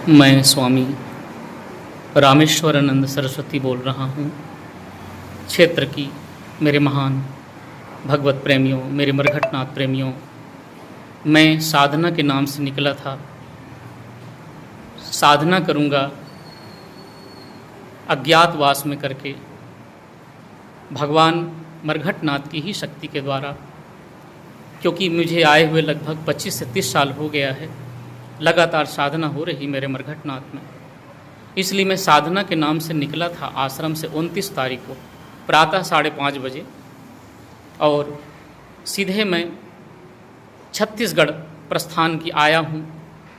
मैं स्वामी रामेश्वरानंद सरस्वती बोल रहा हूँ। क्षेत्र की मेरे महान भगवत प्रेमियों, मेरे मरघटनाथ प्रेमियों, मैं साधना के नाम से निकला था। साधना करूँगा अज्ञातवास में करके भगवान मरघटनाथ की ही शक्ति के द्वारा, क्योंकि मुझे आए हुए लगभग 25 से 30 साल हो गया है। लगातार साधना हो रही मेरे मरघटनाथ में, इसलिए मैं साधना के नाम से निकला था आश्रम से 29 तारीख को प्रातः 5:30 बजे, और सीधे मैं छत्तीसगढ़ प्रस्थान की आया हूँ,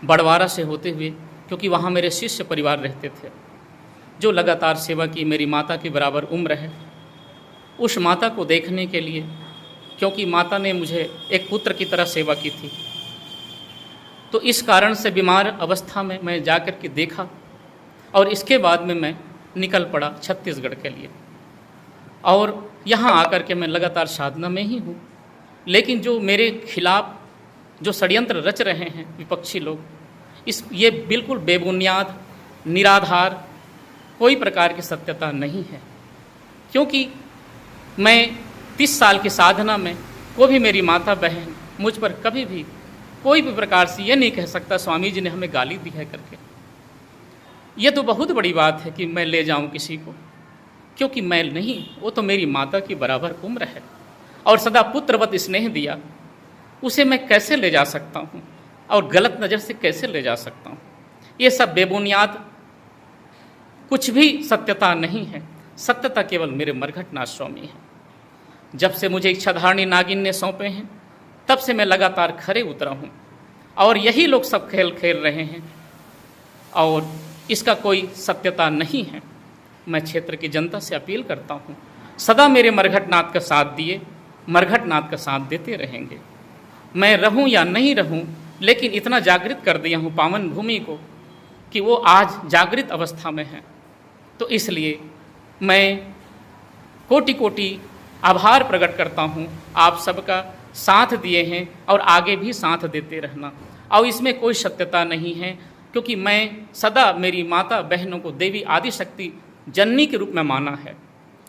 बड़वारा से होते हुए, क्योंकि वहाँ मेरे शिष्य परिवार रहते थे जो लगातार सेवा की। मेरी माता के बराबर उम्र है। उस माता को देखने के लिए, क्योंकि माता ने मुझे एक पुत्र की तरह सेवा की थी, तो इस कारण से बीमार अवस्था में मैं जाकर के देखा, और इसके बाद में मैं निकल पड़ा छत्तीसगढ़ के लिए। और यहाँ आकर के मैं लगातार साधना में ही हूँ। लेकिन जो मेरे खिलाफ जो षड्यंत्र रच रहे हैं विपक्षी लोग, ये बिल्कुल बेबुनियाद, निराधार, कोई प्रकार की सत्यता नहीं है। क्योंकि मैं 30 साल की साधना में कोई भी मेरी माता बहन मुझ पर कभी भी कोई भी प्रकार से ये नहीं कह सकता स्वामी जी ने हमें गाली दी है करके। ये तो बहुत बड़ी बात है कि मैं ले जाऊं किसी को, क्योंकि मैं नहीं, वो तो मेरी माता की बराबर उम्र है और सदा पुत्रवत स्नेह दिया। उसे मैं कैसे ले जा सकता हूँ और गलत नज़र से कैसे ले जा सकता हूँ? ये सब बेबुनियाद, कुछ भी सत्यता नहीं है। सत्यता केवल मेरे मरघटनाथ स्वामी है। जब से मुझे इच्छाधारिणी नागिन ने सौंपे हैं, तब से मैं लगातार खरे उतरा हूँ, और यही लोग सब खेल खेल रहे हैं, और इसका कोई सत्यता नहीं है। मैं क्षेत्र की जनता से अपील करता हूँ, सदा मेरे मरघटनाथ का साथ दिए, मरघटनाथ का साथ देते रहेंगे। मैं रहूँ या नहीं रहूँ, लेकिन इतना जागृत कर दिया हूँ पावन भूमि को कि वो आज जागृत अवस्था में है। तो इसलिए मैं कोटि कोटि आभार प्रकट करता हूँ आप सबका साथ दिए हैं, और आगे भी साथ देते रहना। और इसमें कोई सत्यता नहीं है, क्योंकि मैं सदा मेरी माता बहनों को देवी आदिशक्ति जननी के रूप में माना है,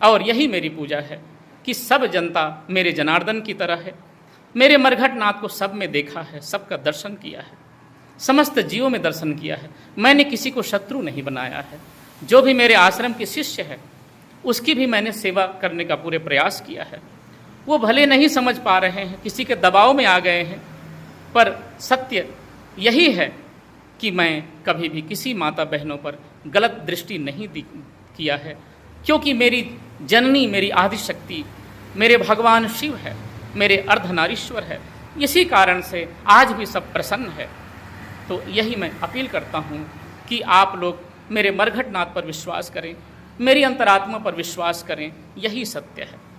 और यही मेरी पूजा है कि सब जनता मेरे जनार्दन की तरह है। मेरे मरघटनाथ को सब में देखा है, सबका दर्शन किया है, समस्त जीवों में दर्शन किया है। मैंने किसी को शत्रु नहीं बनाया है। जो भी मेरे आश्रम के शिष्य है, उसकी भी मैंने सेवा करने का पूरे प्रयास किया है। वो भले नहीं समझ पा रहे हैं, किसी के दबाव में आ गए हैं, पर सत्य यही है कि मैं कभी भी किसी माता बहनों पर गलत दृष्टि नहीं किया है, क्योंकि मेरी जननी, मेरी आदिशक्ति, मेरे भगवान शिव है, मेरे अर्धनारीश्वर है। इसी कारण से आज भी सब प्रसन्न है। तो यही मैं अपील करता हूँ कि आप लोग मेरे मरघटनाथ पर विश्वास करें, मेरी अंतरात्मा पर विश्वास करें। यही सत्य है।